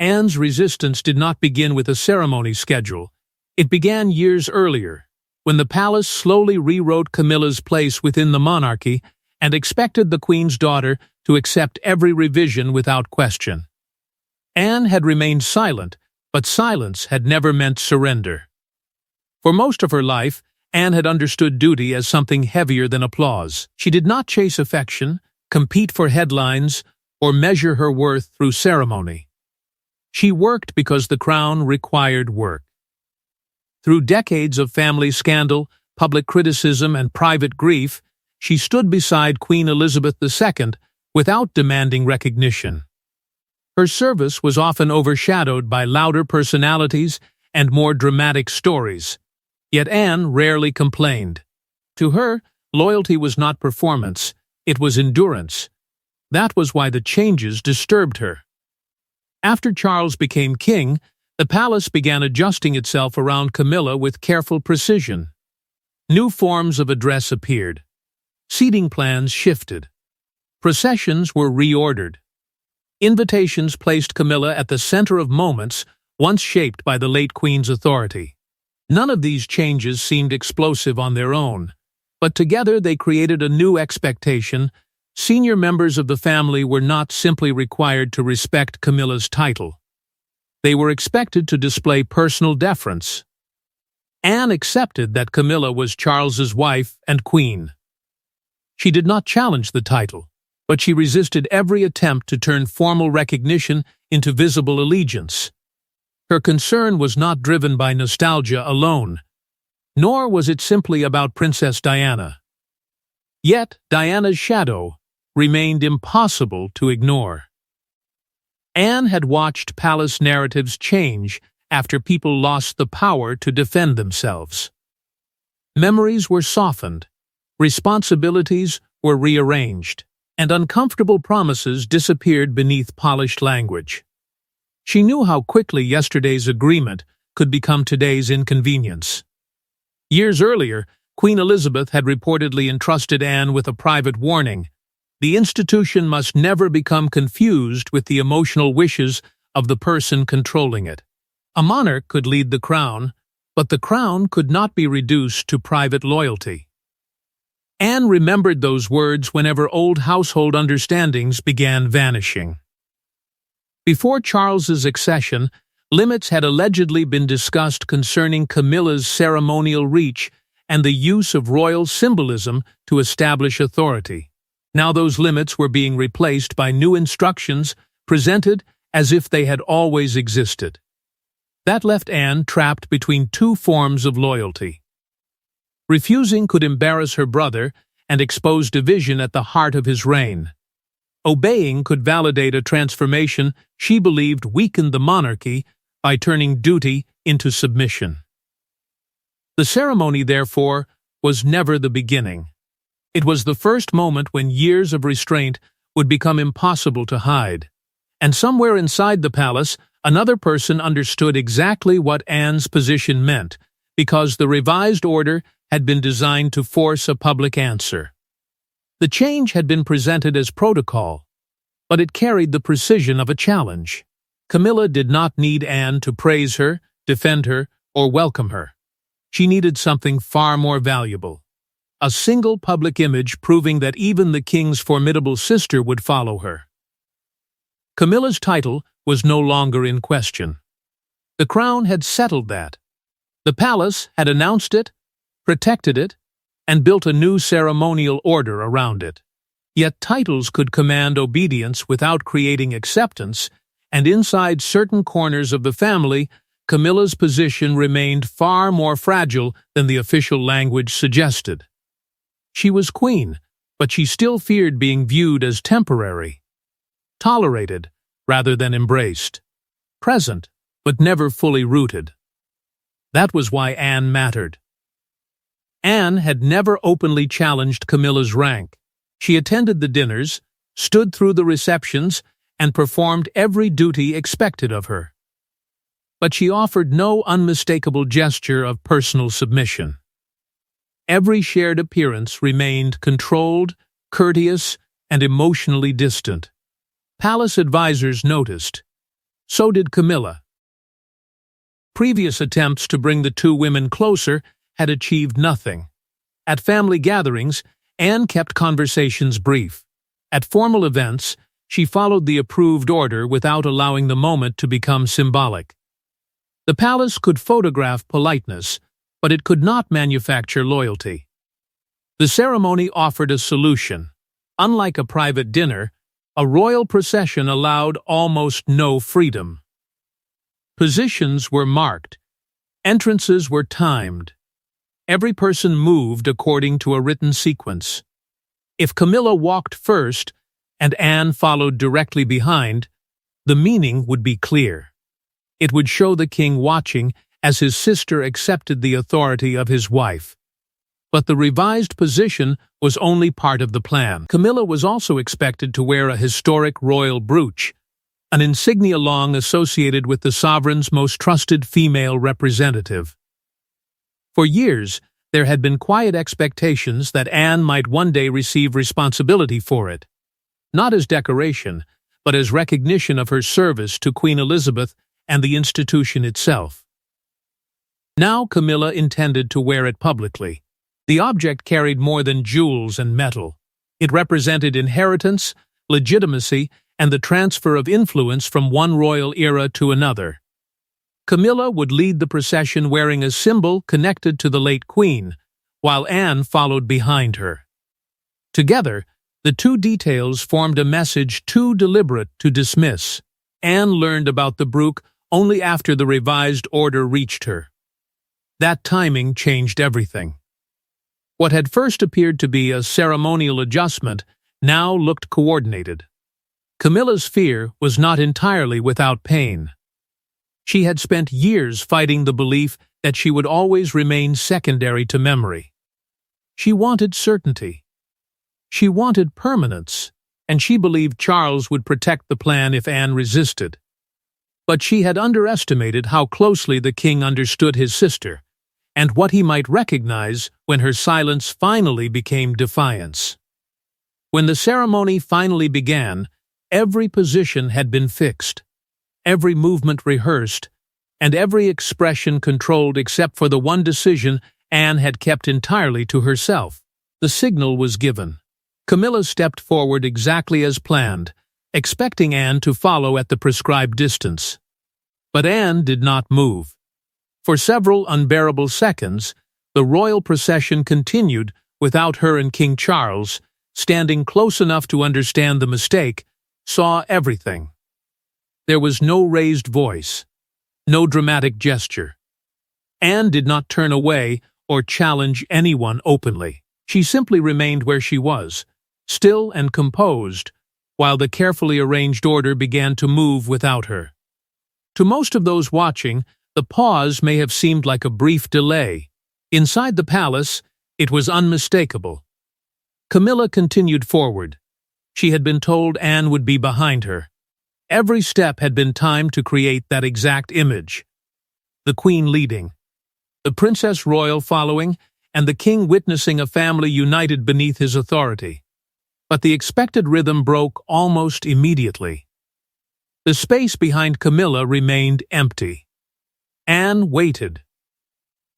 Anne's resistance did not begin with a ceremony schedule. It began years earlier, when the palace slowly rewrote Camilla's place within the monarchy and expected the queen's daughter to accept every revision without question. Anne had remained silent, but silence had never meant surrender. For most of her life, Anne had understood duty as something heavier than applause. She did not chase affection, compete for headlines, or measure her worth through ceremony. She worked because the crown required work. Through decades of family scandal, public criticism, and private grief, she stood beside Queen Elizabeth II without demanding recognition. Her service was often overshadowed by louder personalities and more dramatic stories, yet Anne rarely complained. To her, loyalty was not performance, it was endurance. That was why the changes disturbed her. After Charles became king, the palace began adjusting itself around Camilla with careful precision. New forms of address appeared. Seating plans shifted. Processions were reordered. Invitations placed Camilla at the center of moments once shaped by the late queen's authority. None of these changes seemed explosive on their own, but together they created a new expectation. Senior members of the family were not simply required to respect Camilla's title. They were expected to display personal deference. Anne accepted that Camilla was Charles's wife and queen. She did not challenge the title, but she resisted every attempt to turn formal recognition into visible allegiance. Her concern was not driven by nostalgia alone, nor was it simply about Princess Diana. Yet Diana's shadow remained impossible to ignore. Anne had watched palace narratives change after people lost the power to defend themselves. Memories were softened, responsibilities were rearranged, and uncomfortable promises disappeared beneath polished language. She knew how quickly yesterday's agreement could become today's inconvenience. Years earlier, Queen Elizabeth had reportedly entrusted Anne with a private warning. The institution must never become confused with the emotional wishes of the person controlling it. A monarch could lead the crown, but the crown could not be reduced to private loyalty. Anne remembered those words whenever old household understandings began vanishing. Before Charles's accession, limits had allegedly been discussed concerning Camilla's ceremonial reach and the use of royal symbolism to establish authority. Now those limits were being replaced by new instructions presented as if they had always existed. That left Anne trapped between two forms of loyalty. Refusing could embarrass her brother and expose division at the heart of his reign. Obeying could validate a transformation she believed weakened the monarchy by turning duty into submission. The ceremony, therefore, was never the beginning. It was the first moment when years of restraint would become impossible to hide. And somewhere inside the palace, another person understood exactly what Anne's position meant, because the revised order had been designed to force a public answer. The change had been presented as protocol, but it carried the precision of a challenge. Camilla did not need Anne to praise her, defend her, or welcome her. She needed something far more valuable. A single public image proving that even the king's formidable sister would follow her. Camilla's title was no longer in question. The crown had settled that. The palace had announced it, protected it, and built a new ceremonial order around it. Yet titles could command obedience without creating acceptance, and inside certain corners of the family, Camilla's position remained far more fragile than the official language suggested. She was queen, but she still feared being viewed as temporary. Tolerated, rather than embraced. Present, but never fully rooted. That was why Anne mattered. Anne had never openly challenged Camilla's rank. She attended the dinners, stood through the receptions, and performed every duty expected of her. But she offered no unmistakable gesture of personal submission. Every shared appearance remained controlled, courteous, and emotionally distant. Palace advisors noticed. So did Camilla. Previous attempts to bring the two women closer had achieved nothing. At family gatherings, Anne kept conversations brief. At formal events, she followed the approved order without allowing the moment to become symbolic. The palace could photograph politeness, but it could not manufacture loyalty. The ceremony offered a solution. Unlike a private dinner, a royal procession allowed almost no freedom. Positions were marked. Entrances were timed. Every person moved according to a written sequence. If Camilla walked first and Anne followed directly behind, the meaning would be clear. It would show the king watching as his sister accepted the authority of his wife. But the revised position was only part of the plan. Camilla was also expected to wear a historic royal brooch, an insignia long associated with the sovereign's most trusted female representative. For years, there had been quiet expectations that Anne might one day receive responsibility for it, not as decoration, but as recognition of her service to Queen Elizabeth and the institution itself. Now Camilla intended to wear it publicly. The object carried more than jewels and metal. It represented inheritance, legitimacy, and the transfer of influence from one royal era to another. Camilla would lead the procession wearing a symbol connected to the late queen, while Anne followed behind her. Together, the two details formed a message too deliberate to dismiss. Anne learned about the brooch only after the revised order reached her. That timing changed everything. What had first appeared to be a ceremonial adjustment now looked coordinated. Camilla's fear was not entirely without pain. She had spent years fighting the belief that she would always remain secondary to memory. She wanted certainty. She wanted permanence, and she believed Charles would protect the plan if Anne resisted. But she had underestimated how closely the king understood his sister, and what he might recognize when her silence finally became defiance. When the ceremony finally began, every position had been fixed, every movement rehearsed, and every expression controlled except for the one decision Anne had kept entirely to herself. The signal was given. Camilla stepped forward exactly as planned, expecting Anne to follow at the prescribed distance. But Anne did not move. For several unbearable seconds, the royal procession continued without her, and King Charles, standing close enough to understand the mistake, saw everything. There was no raised voice, no dramatic gesture. Anne did not turn away or challenge anyone openly. She simply remained where she was, still and composed, while the carefully arranged order began to move without her. To most of those watching, the pause may have seemed like a brief delay. Inside the palace, it was unmistakable. Camilla continued forward. She had been told Anne would be behind her. Every step had been timed to create that exact image. The queen leading, the princess royal following, and the king witnessing a family united beneath his authority. But the expected rhythm broke almost immediately. The space behind Camilla remained empty. Anne waited.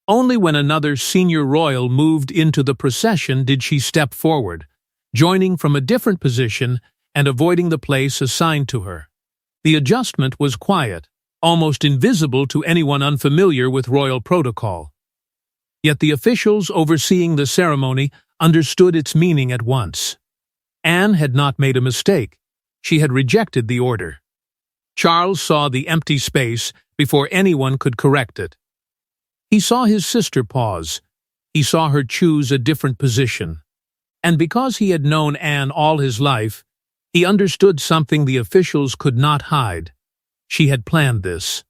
Only when another senior royal moved into the procession did she step forward, joining from a different position and avoiding the place assigned to her. The adjustment was quiet, almost invisible to anyone unfamiliar with royal protocol. Yet the officials overseeing the ceremony understood its meaning at once. Anne had not made a mistake. She had rejected the order. Charles saw the empty space before anyone could correct it. He saw his sister pause. He saw her choose a different position. And because he had known Anne all his life, he understood something the officials could not hide. She had planned this.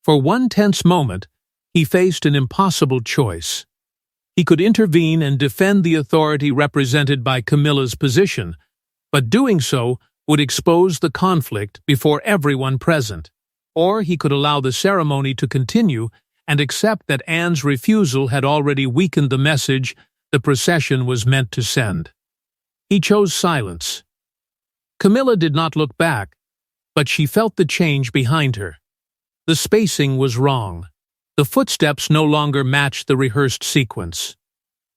For one tense moment, he faced an impossible choice. He could intervene and defend the authority represented by Camilla's position, but doing so would expose the conflict before everyone present. Or he could allow the ceremony to continue and accept that Anne's refusal had already weakened the message the procession was meant to send. He chose silence. Camilla did not look back. but she felt the change behind her. The spacing was wrong. The footsteps no longer matched the rehearsed sequence.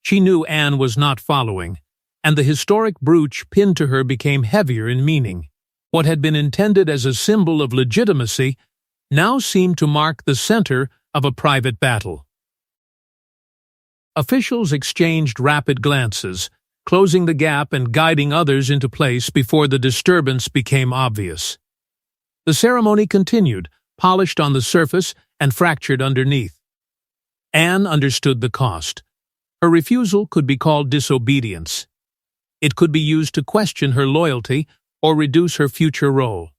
She knew Anne was not following, and the historic brooch pinned to her became heavier in meaning. What had been intended as a symbol of legitimacy now seemed to mark the center of a private battle. Officials exchanged rapid glances, closing the gap and guiding others into place before the disturbance became obvious. The ceremony continued, polished on the surface and fractured underneath. Anne understood the cost. Her refusal could be called disobedience. It could be used to question her loyalty or reduce her future role.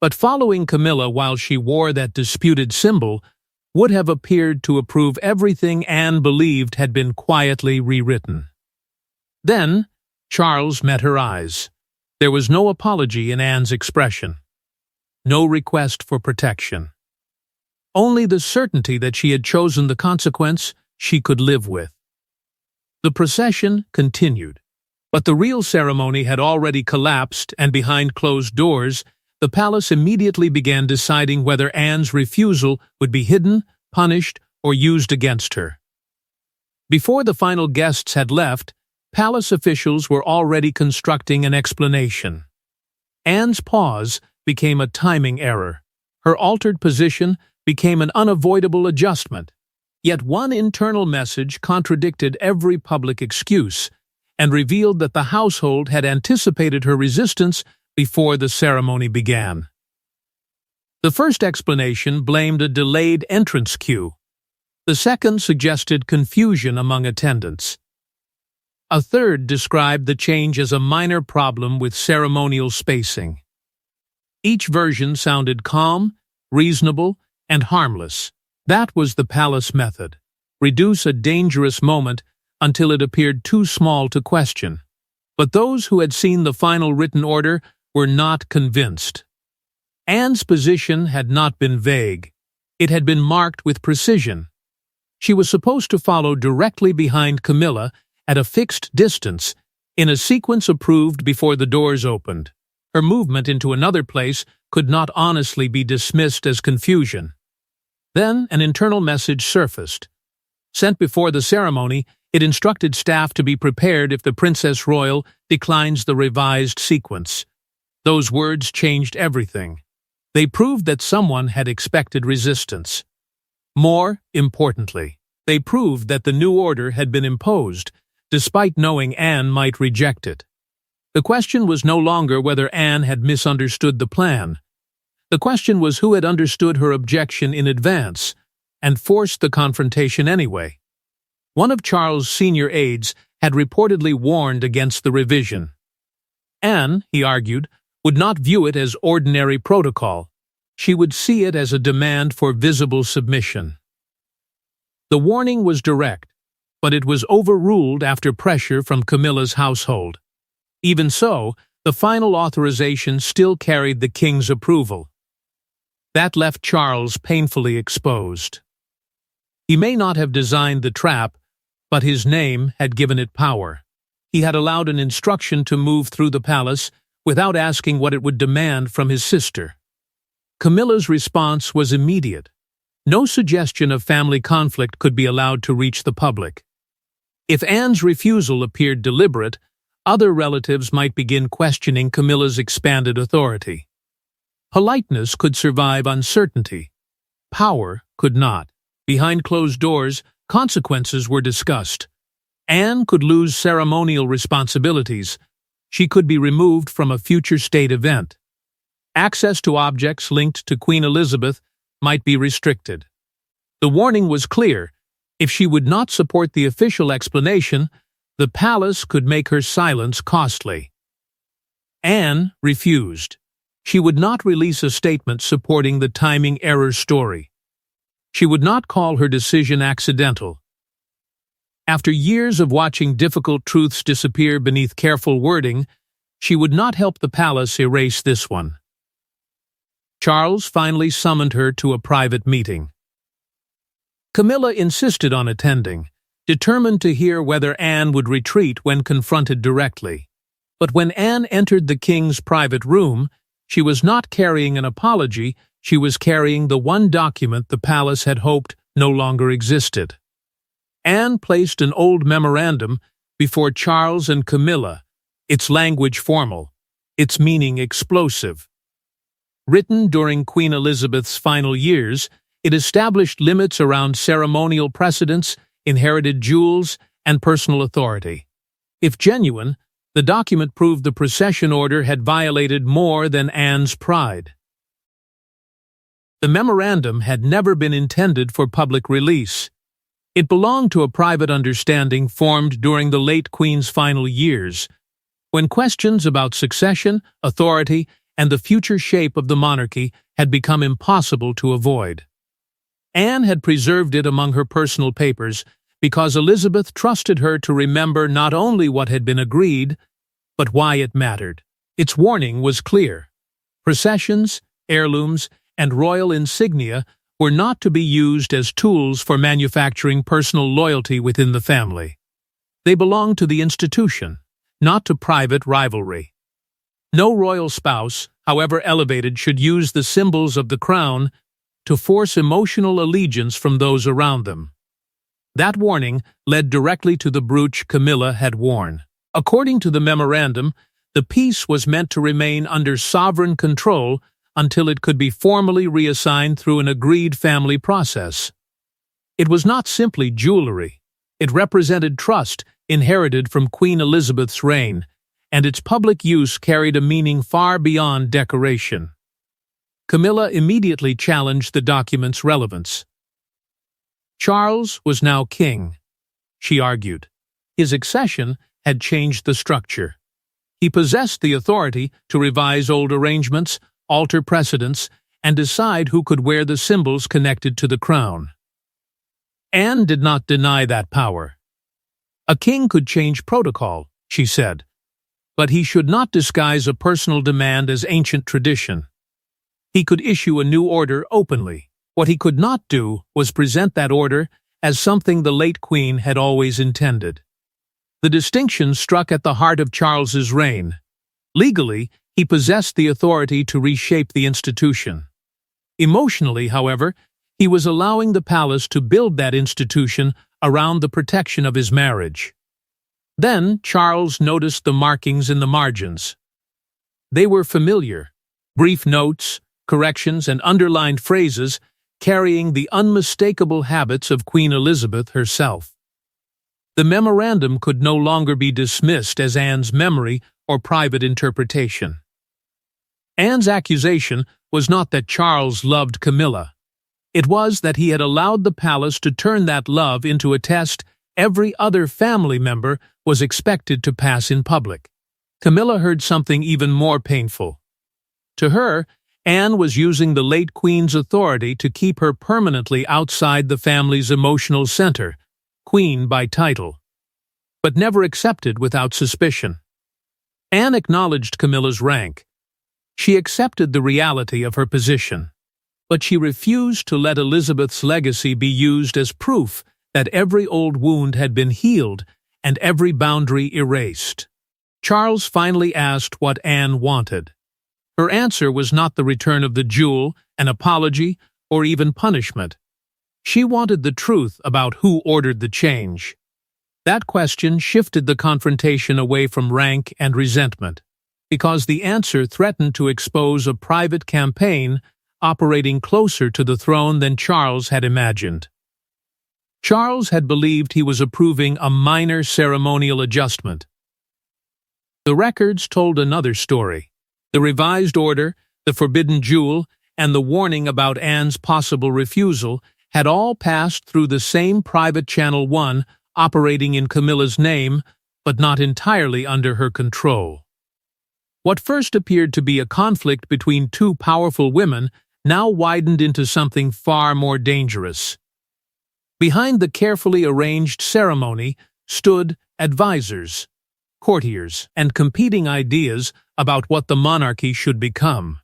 But following Camilla while she wore that disputed symbol would have appeared to approve everything Anne believed had been quietly rewritten. Then, Charles met her eyes. There was no apology in Anne's expression. No request for protection. Only the certainty that she had chosen the consequence she could live with. The procession continued, but the real ceremony had already collapsed, and behind closed doors, the palace immediately began deciding whether Anne's refusal would be hidden, punished, or used against her. Before the final guests had left, palace officials were already constructing an explanation. Anne's pause became a timing error. Her altered position became an unavoidable adjustment. Yet one internal message contradicted every public excuse and revealed that the household had anticipated her resistance before the ceremony began. The first explanation blamed a delayed entrance queue. The second suggested confusion among attendants. A third described the change as a minor problem with ceremonial spacing. Each version sounded calm, reasonable, and harmless. That was the palace method. Reduce a dangerous moment until it appeared too small to question. But those who had seen the final written order were not convinced. Anne's position had not been vague. It had been marked with precision. She was supposed to follow directly behind Camilla at a fixed distance, in a sequence approved before the doors opened. Her movement into another place could not honestly be dismissed as confusion. Then an internal message surfaced. Sent before the ceremony, it instructed staff to be prepared if the Princess Royal declines the revised sequence. Those words changed everything. They proved that someone had expected resistance. More importantly, they proved that the new order had been imposed, despite knowing Anne might reject it. The question was no longer whether Anne had misunderstood the plan. The question was who had understood her objection in advance and forced the confrontation anyway. One of Charles' senior aides had reportedly warned against the revision. Anne, he argued, would not view it as ordinary protocol. She would see it as a demand for visible submission. The warning was direct, but it was overruled after pressure from Camilla's household. Even so, the final authorization still carried the king's approval. That left Charles painfully exposed. He may not have designed the trap, but his name had given it power. He had allowed an instruction to move through the palace without asking what it would demand from his sister. Camilla's response was immediate. No suggestion of family conflict could be allowed to reach the public. If Anne's refusal appeared deliberate, other relatives might begin questioning Camilla's expanded authority. Politeness could survive uncertainty. Power could not. Behind closed doors, consequences were discussed. Anne could lose ceremonial responsibilities. She could be removed from a future state event. Access to objects linked to Queen Elizabeth might be restricted. The warning was clear. If she would not support the official explanation, the palace could make her silence costly. Anne refused. She would not release a statement supporting the timing error story. She would not call her decision accidental. After years of watching difficult truths disappear beneath careful wording, she would not help the palace erase this one. Charles finally summoned her to a private meeting. Camilla insisted on attending, determined to hear whether Anne would retreat when confronted directly. But when Anne entered the king's private room, She was not carrying an apology, she was carrying the one document the palace had hoped no longer existed. Anne placed an old memorandum before Charles and Camilla, its language formal, its meaning explosive. Written during Queen Elizabeth's final years, it established limits around ceremonial precedence, inherited jewels, and personal authority. If genuine, the document proved the procession order had violated more than Anne's pride. The memorandum had never been intended for public release. It belonged to a private understanding formed during the late Queen's final years, when questions about succession, authority, and the future shape of the monarchy had become impossible to avoid. Anne had preserved it among her personal papers because Elizabeth trusted her to remember not only what had been agreed, but why it mattered. Its warning was clear. Processions, heirlooms, and royal insignia were not to be used as tools for manufacturing personal loyalty within the family. They belonged to the institution, not to private rivalry. No royal spouse, however elevated, should use the symbols of the crown to force emotional allegiance from those around them. That warning led directly to the brooch Camilla had worn. According to the memorandum, the piece was meant to remain under sovereign control until it could be formally reassigned through an agreed family process. It was not simply jewelry. It represented trust inherited from Queen Elizabeth's reign, and its public use carried a meaning far beyond decoration. Camilla immediately challenged the document's relevance. Charles was now king, she argued. His accession had changed the structure. He possessed the authority to revise old arrangements, alter precedents, and decide who could wear the symbols connected to the crown. Anne did not deny that power. A king could change protocol, she said, but he should not disguise a personal demand as ancient tradition. He could issue a new order openly. What he could not do was present that order as something the late Queen had always intended. The distinction struck at the heart of Charles's reign. Legally, he possessed the authority to reshape the institution. Emotionally, however, he was allowing the palace to build that institution around the protection of his marriage. Then Charles noticed the markings in the margins. They were familiar, brief notes, corrections, and underlined phrases carrying the unmistakable habits of Queen Elizabeth herself. The memorandum could no longer be dismissed as Anne's memory or private interpretation. Anne's accusation was not that Charles loved Camilla. It was that he had allowed the palace to turn that love into a test every other family member was expected to pass in public. Camilla heard something even more painful. To her, Anne was using the late Queen's authority to keep her permanently outside the family's emotional center, Queen by title, but never accepted without suspicion. Anne acknowledged Camilla's rank. She accepted the reality of her position, but she refused to let Elizabeth's legacy be used as proof that every old wound had been healed and every boundary erased. Charles finally asked what Anne wanted. Her answer was not the return of the jewel, an apology, or even punishment. She wanted the truth about who ordered the change. That question shifted the confrontation away from rank and resentment, because the answer threatened to expose a private campaign operating closer to the throne than Charles had imagined. Charles had believed he was approving a minor ceremonial adjustment. The records told another story. The revised order, the forbidden jewel, and the warning about Anne's possible refusal had all passed through the same private channel, one operating in Camilla's name, but not entirely under her control. What first appeared to be a conflict between two powerful women now widened into something far more dangerous. Behind the carefully arranged ceremony stood advisors, courtiers, and competing ideas about what the monarchy should become.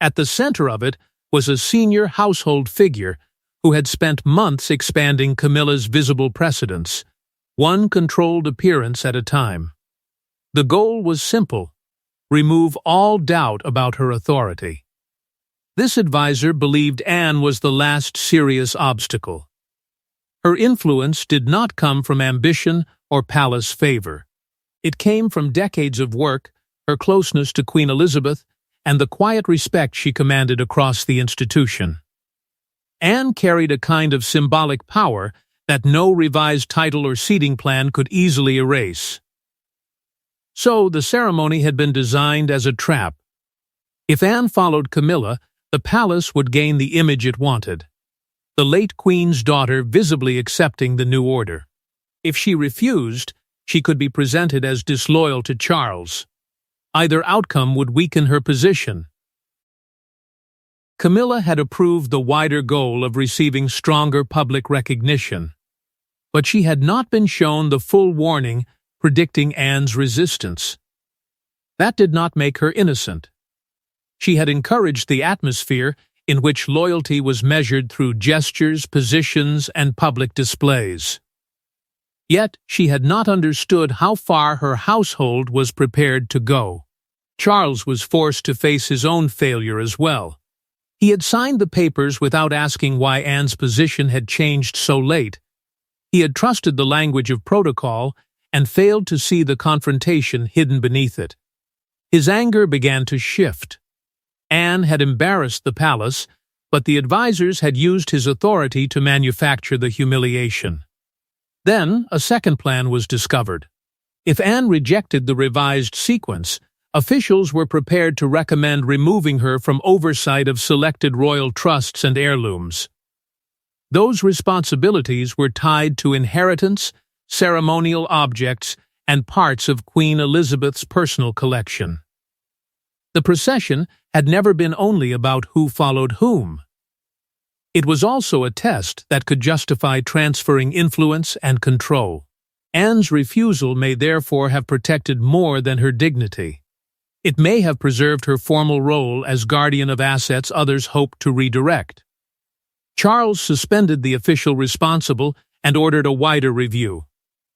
At the center of it was a senior household figure who had spent months expanding Camilla's visible precedence, one controlled appearance at a time. The goal was simple: remove all doubt about her authority. This advisor believed Anne was the last serious obstacle. Her influence did not come from ambition or palace favor. It came from decades of work, her closeness to Queen Elizabeth, and the quiet respect she commanded across the institution. Anne carried a kind of symbolic power that no revised title or seating plan could easily erase. So the ceremony had been designed as a trap. If Anne followed Camilla, the palace would gain the image it wanted, the late queen's daughter visibly accepting the new order. If she refused, she could be presented as disloyal to Charles. Either outcome would weaken her position. Camilla had approved the wider goal of receiving stronger public recognition, but she had not been shown the full warning predicting Anne's resistance. That did not make her innocent. She had encouraged the atmosphere in which loyalty was measured through gestures, positions, and public displays. Yet she had not understood how far her household was prepared to go. Charles was forced to face his own failure as well. He had signed the papers without asking why Anne's position had changed so late. He had trusted the language of protocol and failed to see the confrontation hidden beneath it. His anger began to shift. Anne had embarrassed the palace, but the advisors had used his authority to manufacture the humiliation. Then a second plan was discovered. If Anne rejected the revised sequence, officials were prepared to recommend removing her from oversight of selected royal trusts and heirlooms. Those responsibilities were tied to inheritance, ceremonial objects, and parts of Queen Elizabeth's personal collection. The procession had never been only about who followed whom. It was also a test that could justify transferring influence and control. Anne's refusal may therefore have protected more than her dignity. It may have preserved her formal role as guardian of assets others hoped to redirect. Charles suspended the official responsible and ordered a wider review.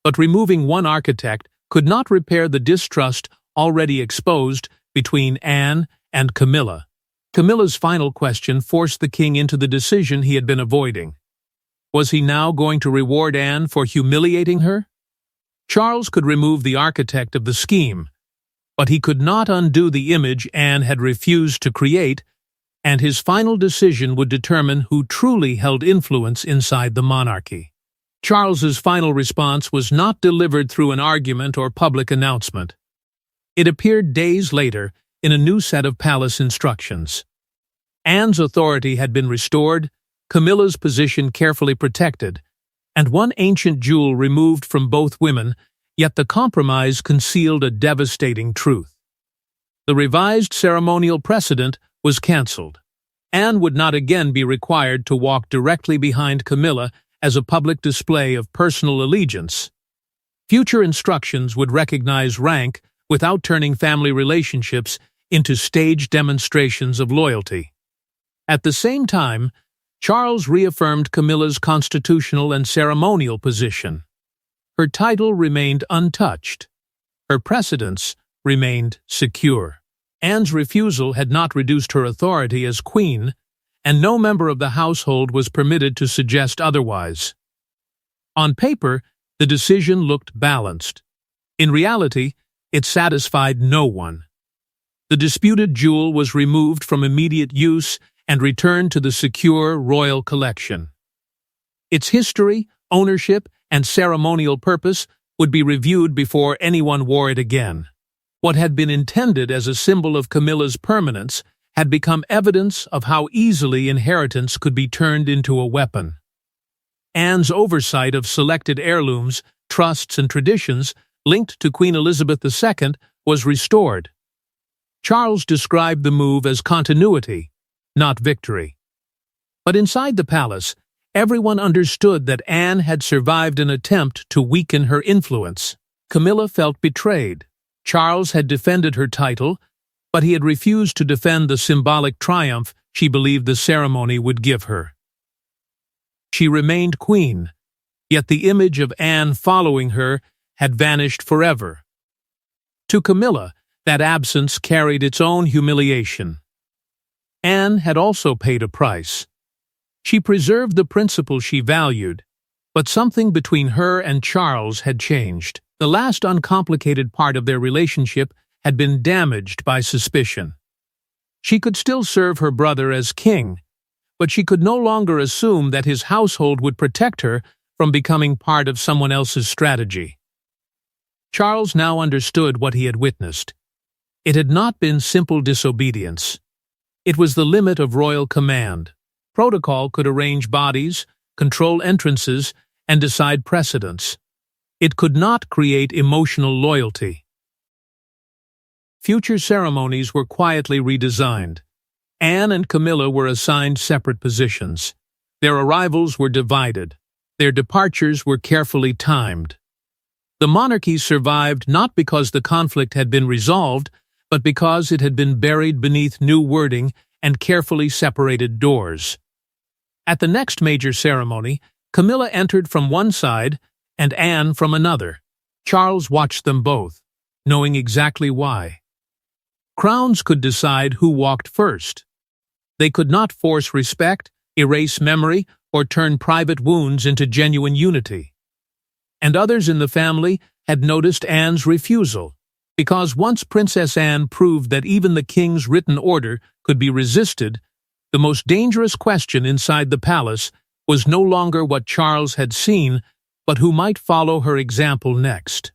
But removing one architect could not repair the distrust already exposed between Anne and Camilla. Camilla's final question forced the king into the decision he had been avoiding. Was he now going to reward Anne for humiliating her? Charles could remove the architect of the scheme, but he could not undo the image Anne had refused to create, and his final decision would determine who truly held influence inside the monarchy. Charles's final response was not delivered through an argument or public announcement. It appeared days later in a new set of palace instructions. Anne's authority had been restored, Camilla's position carefully protected, and one ancient jewel removed from both women, yet the compromise concealed a devastating truth. The revised ceremonial precedent was cancelled. Anne would not again be required to walk directly behind Camilla as a public display of personal allegiance. Future instructions would recognize rank without turning family relationships into staged demonstrations of loyalty. At the same time, Charles reaffirmed Camilla's constitutional and ceremonial position. Her title remained untouched. Her precedence remained secure. Anne's refusal had not reduced her authority as queen, and no member of the household was permitted to suggest otherwise. On paper, the decision looked balanced. In reality, it satisfied no one. The disputed jewel was removed from immediate use and returned to the secure royal collection. Its history, ownership, and ceremonial purpose would be reviewed before anyone wore it again. What had been intended as a symbol of Camilla's permanence had become evidence of how easily inheritance could be turned into a weapon. Anne's oversight of selected heirlooms, trusts, and traditions linked to Queen Elizabeth II was restored. Charles described the move as continuity, not victory. But inside the palace, everyone understood that Anne had survived an attempt to weaken her influence. Camilla felt betrayed. Charles had defended her title, but he had refused to defend the symbolic triumph she believed the ceremony would give her. She remained queen, yet the image of Anne following her had vanished forever. To Camilla, That absence carried its own humiliation. Anne had also paid a price. She preserved the principle she valued, but something between her and Charles had changed. The last uncomplicated part of their relationship had been damaged by suspicion. She could still serve her brother as king, but she could no longer assume that his household would protect her from becoming part of someone else's strategy. Charles now understood what he had witnessed. It had not been simple disobedience. It was the limit of royal command. Protocol could arrange bodies, control entrances, and decide precedents. It could not create emotional loyalty. Future ceremonies were quietly redesigned. Anne and Camilla were assigned separate positions. Their arrivals were divided. Their departures were carefully timed. The monarchy survived not because the conflict had been resolved, but because it had been buried beneath new wording and carefully separated doors. At the next major ceremony, Camilla entered from one side and Anne from another. Charles watched them both, knowing exactly why. Crowns could decide who walked first. They could not force respect, erase memory, or turn private wounds into genuine unity. And others in the family had noticed Anne's refusal, because once Princess Anne proved that even the king's written order could be resisted, the most dangerous question inside the palace was no longer what Charles had seen, but who might follow her example next.